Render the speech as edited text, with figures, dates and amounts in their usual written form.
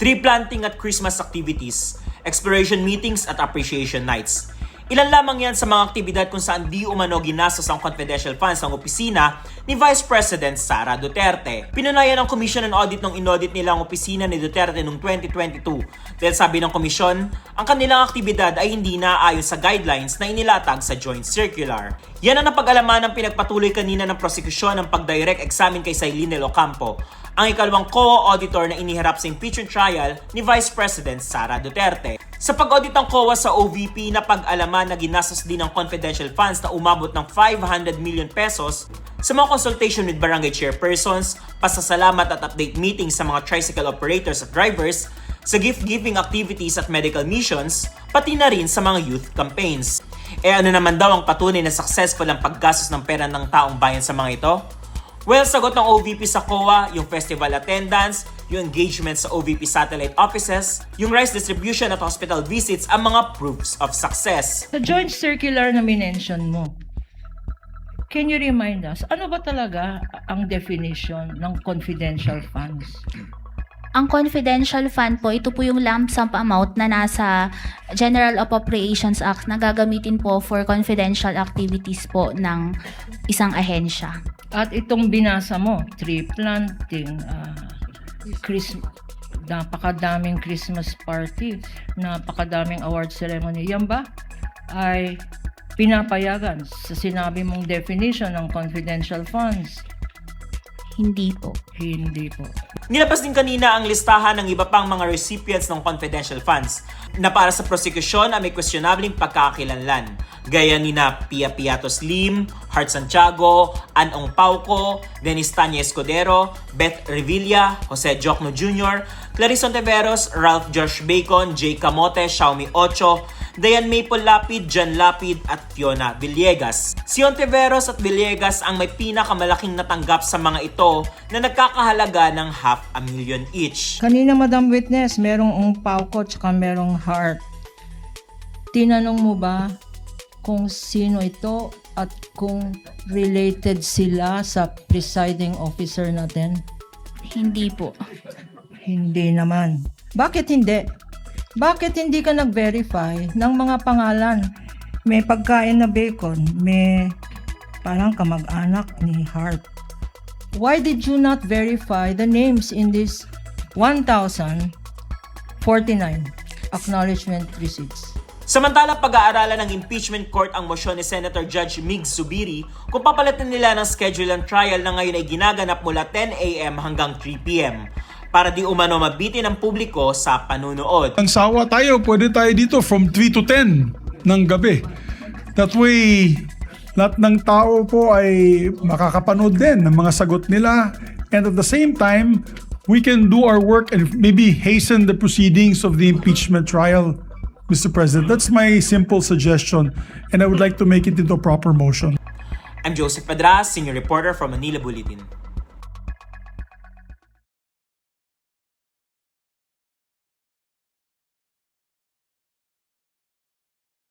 tree planting at Christmas activities, exploration meetings at appreciation nights. Ilan lamang yan sa mga aktibidad kung saan di umano ginastos ang confidential funds ng opisina ni Vice President Sara Duterte. Pinunayan ng Commission on Audit nung inaudit nila ang opisina ni Duterte noong 2022 dahil sabi ng komisyon, ang kanilang aktibidad ay hindi naaayon sa guidelines na inilatag sa Joint Circular. Yan ang napag-alaman ng pinagpatuloy kanina ng prosekusyon ng pag-direct examine kay Sailin Del Ocampo, ang ikalawang co-auditor na iniharap sa impeachment trial ni Vice President Sara Duterte. Sa pag-audit ng COA sa OVP, napag-alaman na ginastos din ng confidential funds na umabot ng 500 million pesos sa mga consultation with barangay chairpersons, pasasalamat at update meetings sa mga tricycle operators at drivers, sa gift-giving activities at medical missions, pati na rin sa mga youth campaigns. Ano naman daw ang patunay na successful ang paggastos ng pera ng taong bayan sa mga ito? Well, sagot ng OVP sa COA, yung festival attendance, yung engagement sa OVP satellite offices, yung rice distribution at hospital visits ang mga proofs of success. Sa joint circular na minention mo, can you remind us, ano ba talaga ang definition ng confidential funds? Ang confidential fund po, ito po yung lump sum amount na nasa General Appropriations Act na gagamitin po for confidential activities po ng isang ahensya. At itong binasa mo, tree planting, napakadaming Christmas party, napakadaming award ceremony, yan ba ay pinapayagan sa sinabi mong definition ng confidential funds? Hindi po. Hindi po. Nilabas din kanina ang listahan ng iba pang mga recipients ng confidential funds na para sa prosecution ay may questionabling pagkakakilanlan. Gaya ni na Pia Piatos Lim, Hart Santiago, Anong Pauco, Dennis Tanya Escudero, Beth Revilla, Jose Jocno Jr., Clarice Ontiveros, Ralph Josh Bacon, Jay Camote, Xiaomi Ocho, Dayan Maple Lapid, Jan Lapid at Fiona Villegas. Si Ontiveros at Villegas ang may pinakamalaking natanggap sa mga ito na nagkakahalaga ng 500,000 each. Kanina, Madam Witness, merong Pauco at merong Hart. Tinanong mo ba kung sino ito at kung related sila sa presiding officer natin? Hindi po. Hindi naman. Bakit hindi? Bakit hindi ka nag-verify ng mga pangalan? May pagkain na bacon, may parang kamag-anak ni Hart. Why did you not verify the names in this 1,049 acknowledgement receipts? Samantala, pag-aaralan ng impeachment court ang mosyon ni Senator Judge Mig Zubiri kung papalitan nila ng schedule ng trial na ngayon ay ginaganap mula 10 a.m. hanggang 3 p.m. para di umano mabitin ang publiko sa panunood. Ang sawa tayo, pwede tayo dito from 3 to 10 ng gabi. That way, lahat ng tao po ay makakapanood din ng mga sagot nila. And at the same time, we can do our work and maybe hasten the proceedings of the impeachment trial, Mr. President. That's my simple suggestion, and I would like to make it into a proper motion. I'm Joseph Padras, senior reporter from Manila Bulletin.